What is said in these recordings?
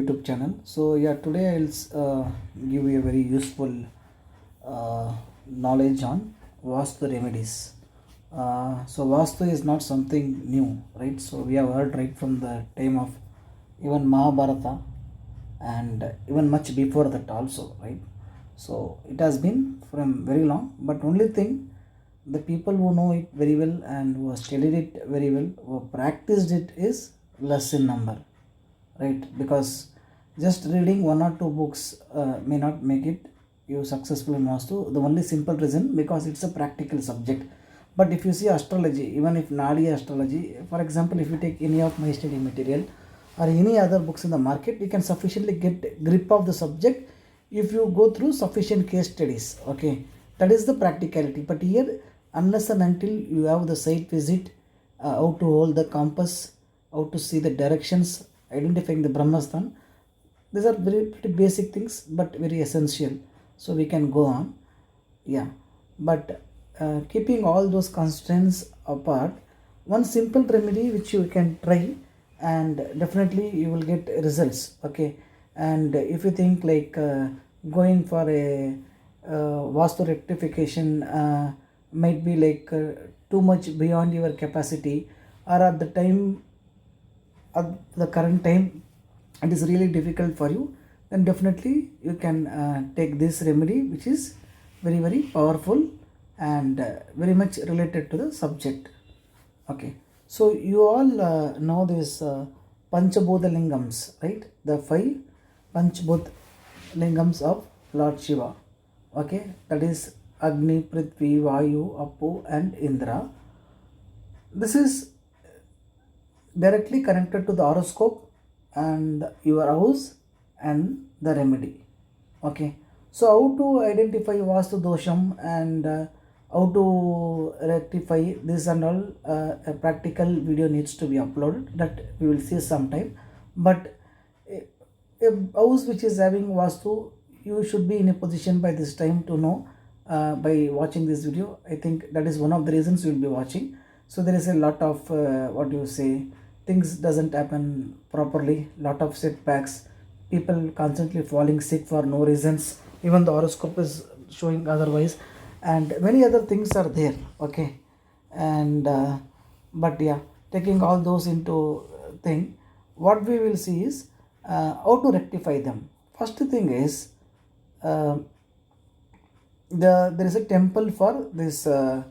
YouTube channel. So yeah, today I'll give you a very useful knowledge on Vastu remedies. So Vastu is not something new, right? So we have heard right from the time of even Mahabharata and even much before that also, right? So it has been from very long, but only thing, the people who know it very well and who have studied it very well, who have practiced it, is less in number, right? Because just reading one or two books may not make it you successful in Vastu. The only simple reason, because it's a practical subject. But if you see astrology, even if Nadi astrology, for example, if you take any of my study material or any other books in the market, you can sufficiently get grip of the subject if you go through sufficient case studies. Okay, that is the practicality. But here, unless and until you have the site visit, how to hold the compass, how to see the directions, identifying the Brahmastan, these are very pretty basic things, but very essential. So we can go on. Yeah, but keeping all those constraints apart, one simple remedy which you can try, and definitely you will get results. Okay, and if you think like going for a vastu rectification might be like too much beyond your capacity, or at the time, at the current time it is really difficult for you, then definitely you can take this remedy, which is very powerful and very much related to the subject. Okay, so you all know this panchabhuta lingams, right? The five panchabhuta lingams of Lord Shiva. Okay, that is Agni, Prithvi, Vayu, Apu and Indra. This is directly connected to the horoscope and your house and the remedy. Okay, so how to identify vastu dosham and how to rectify this and all, a practical video needs to be uploaded, that we will see sometime. But a house which is having vastu, you should be in a position by this time to know by watching this video. I think that is one of the reasons you will be watching. So there is a lot of what do you say, things doesn't happen properly, lot of setbacks, people constantly falling sick for no reasons, even the horoscope is showing otherwise, and many other things are there. Okay, and but yeah, taking all those into thing, what we will see is how to rectify them. First thing is, uh, there is a temple for this fire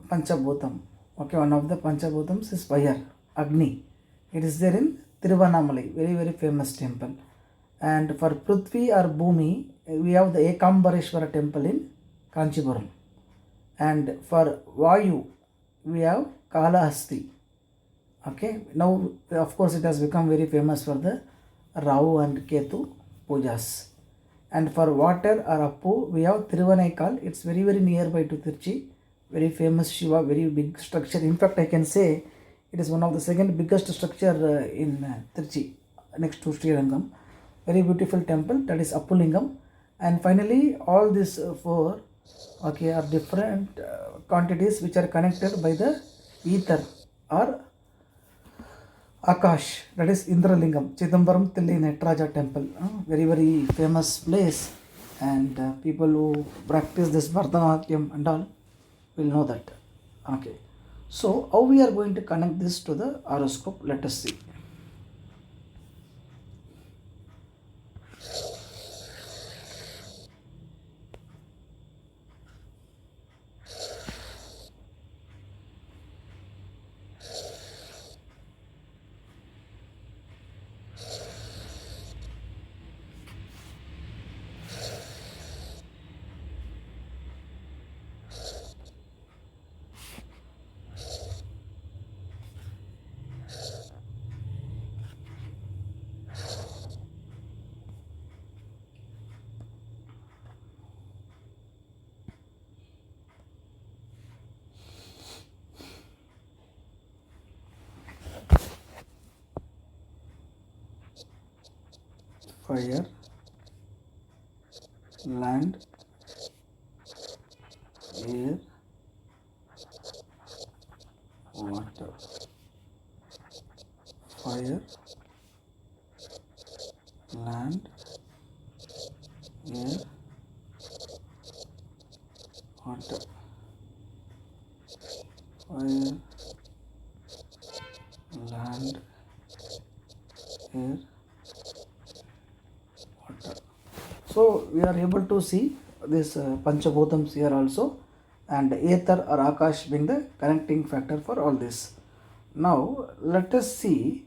panchabhutam. Okay, one of the panchabhutams is fire, Agni. It is there in Tiruvannamalai, very famous temple. And for Prithvi or Bhumi, we have the Ekambareshwara temple in Kanchipuram. And for Vayu, we have Kalahasti. Okay, now of course it has become very famous for the Rahu and Ketu pujas. And for water or Appu, we have Thiruvannaikal. It's very nearby to Tirchi. Very famous Shiva, very big structure. In fact, I can say it is one of the second biggest structure in Tirchi, next to Srirangam. Very beautiful temple, that is Appulingam. And finally, all these four, okay, are different quantities which are connected by the ether or Akash, that is Indralingam, Chidambaram Tilli Netraja temple, very famous place, and people who practice this Bharatanatyam and all will know that. Okay, so how we are going to connect this to the horoscope, let us see. Fire, land, air, water. Fire, land, air, water, fire, land, air, water. So we are able to see this Panchabhutams here also, and Ether or Akash being the connecting factor for all this. Now let us see,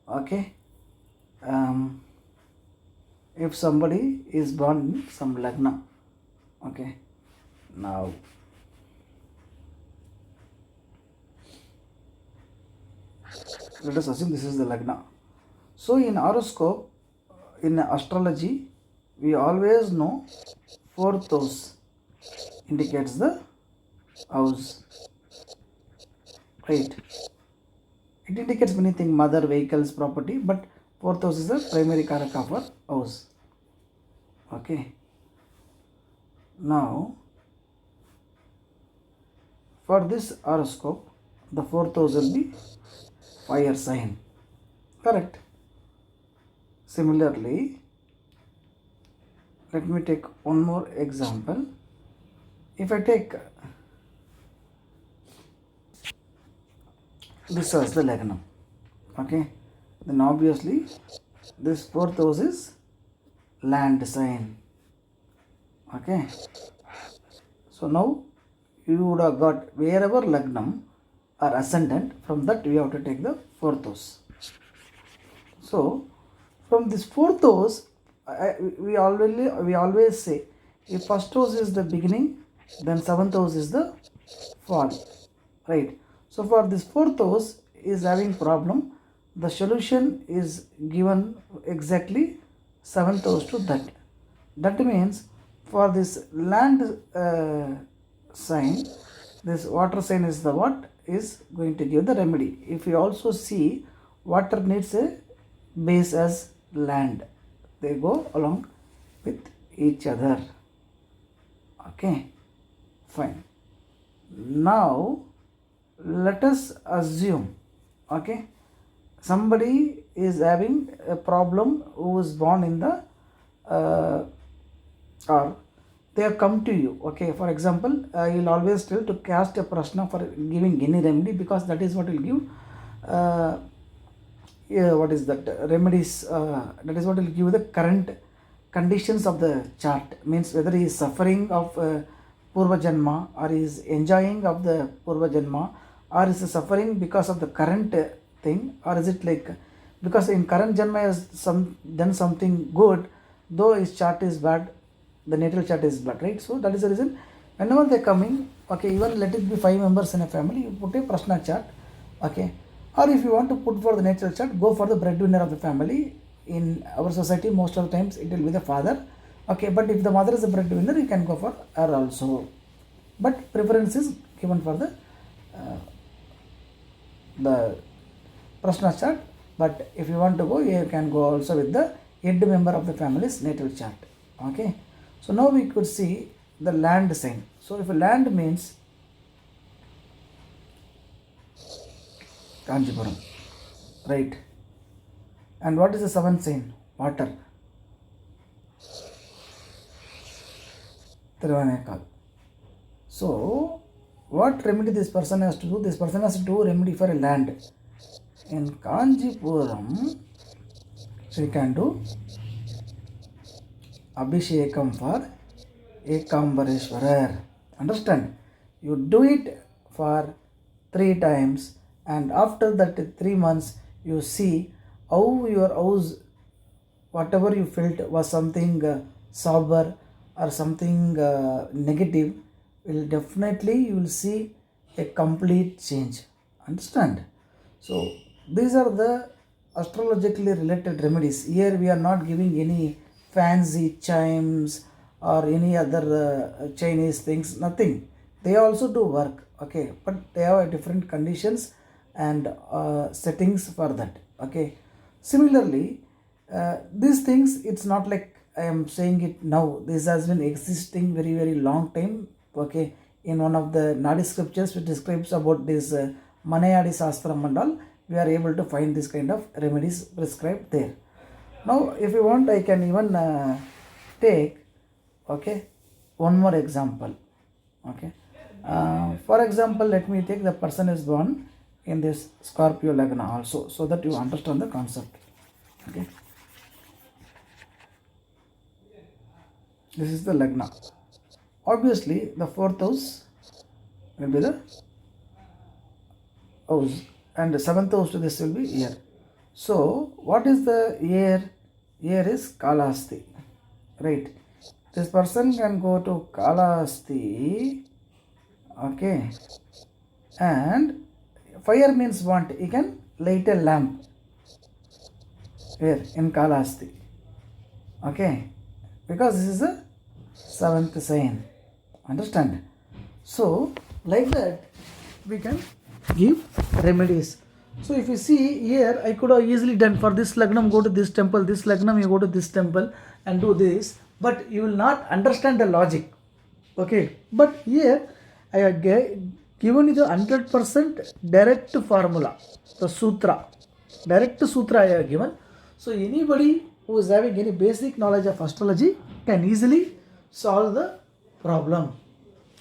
okay, um, if somebody is born in some lagna, okay. Now let us assume this is the lagna. So in horoscope, in astrology, we always know fourth house indicates the house, right? It indicates many things, mother, vehicles, property, but fourth house is the primary karaka for house. Okay. Now, for this horoscope, the fourth house will be fire sign. Correct. Similarly, let me take one more example. If I take this as the Lagnam, okay, then obviously this fourth house is land sign, okay. So now you would have got wherever Lagnam or ascendant, from that we have to take the fourth house. So from this fourth house, we always say if first house is the beginning, then seventh house is the fall, right? So for this fourth house is having problem, the solution is given exactly seventh house to that. That means for this land sign, this water sign is the what is going to give the remedy. If you also see, water needs a base as land, they go along with each other, okay, fine. Now let us assume, okay, somebody is having a problem who is born in the or they have come to you, okay. For example, you'll always tell to cast a prashna for giving any remedy, because that is what will give yeah, what is that remedies, that is what will give the current conditions of the chart, means whether he is suffering of purva janma, or he is enjoying of the purva janma, or is suffering because of the current thing, or is it like because in current janma has done something good, though his chart is bad, the natal chart is bad, right? So that is the reason whenever they are coming, okay, even let it be 5 members in a family, you put a prashna chart, okay. Or if you want to put for the natal chart, go for the breadwinner of the family. In our society, most of the times it will be the father, okay. But if the mother is the breadwinner, you can go for her also, but preference is given for the prashna chart. But if you want to go, you can go also with the head member of the family's natal chart, okay. So now we could see the land sign. So if a land means Kanjipuram, right? And what is the seventh sign? Water, Thiruvanekal. So what remedy this person has to do? This person has to do remedy for a land. In Kanjipuram, she can do Abhishekam for Ekambareshwarar. Understand? You do it for 3 times, and after that 3 months, you see how your house, whatever you felt was something sober or something negative, will definitely you will see a complete change. Understand? So these are the astrologically related remedies. Here we are not giving any fancy chimes or any other Chinese things, nothing. They also do work, okay, but they have different conditions and settings for that, okay. Similarly, these things, it's not like I am saying it now. This has been existing very long time, okay. In one of the Nadi scriptures which describes about this Manayadi Sastram and all, we are able to find this kind of remedies prescribed there. Now if you want, I can even take, okay, one more example. Okay, for example, let me take the person is born in this Scorpio Lagna also, so that you understand the concept. Okay, this is the Lagna. Obviously the fourth house will be the house, and the seventh house to this will be year. So what is the year? Year is Kalasti, right? This person can go to Kalasti, okay, and fire means what? He can light a lamp here in Kalasti, okay, because this is the seventh sign. Understand? So like that we can give remedies. So if you see here, I could have easily done for this Lagnam, go to this temple, this Lagnam, you go to this temple and do this, but you will not understand the logic. Okay, but here I have given you the 100% direct formula, the sutra, direct sutra I have given. So anybody who is having any basic knowledge of astrology can easily solve the problem.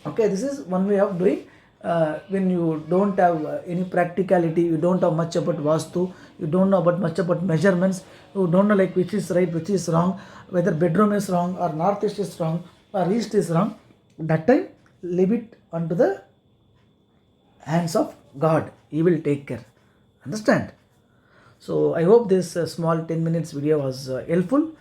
Okay, this is one way of doing. When you don't have any practicality, you don't have much about Vastu, you don't know about much about measurements, you don't know like which is right, which is wrong, whether bedroom is wrong or northeast is wrong or east is wrong, that time leave it onto the hands of God. He will take care. Understand? So I hope this small 10 minutes video was helpful.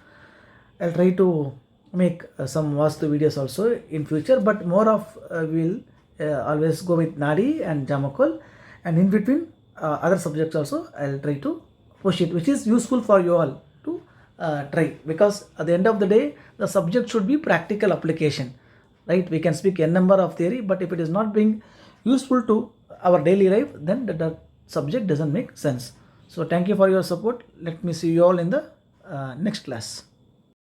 I'll try to make some Vastu videos also in future, but more of will always go with Nadi and Jamakol, and in between other subjects also I'll try to push it, which is useful for you all to try, because at the end of the day the subject should be practical application, right? We can speak a number of theory, but if it is not being useful to our daily life, then the subject doesn't make sense. So thank you for your support. Let me see you all in the next class.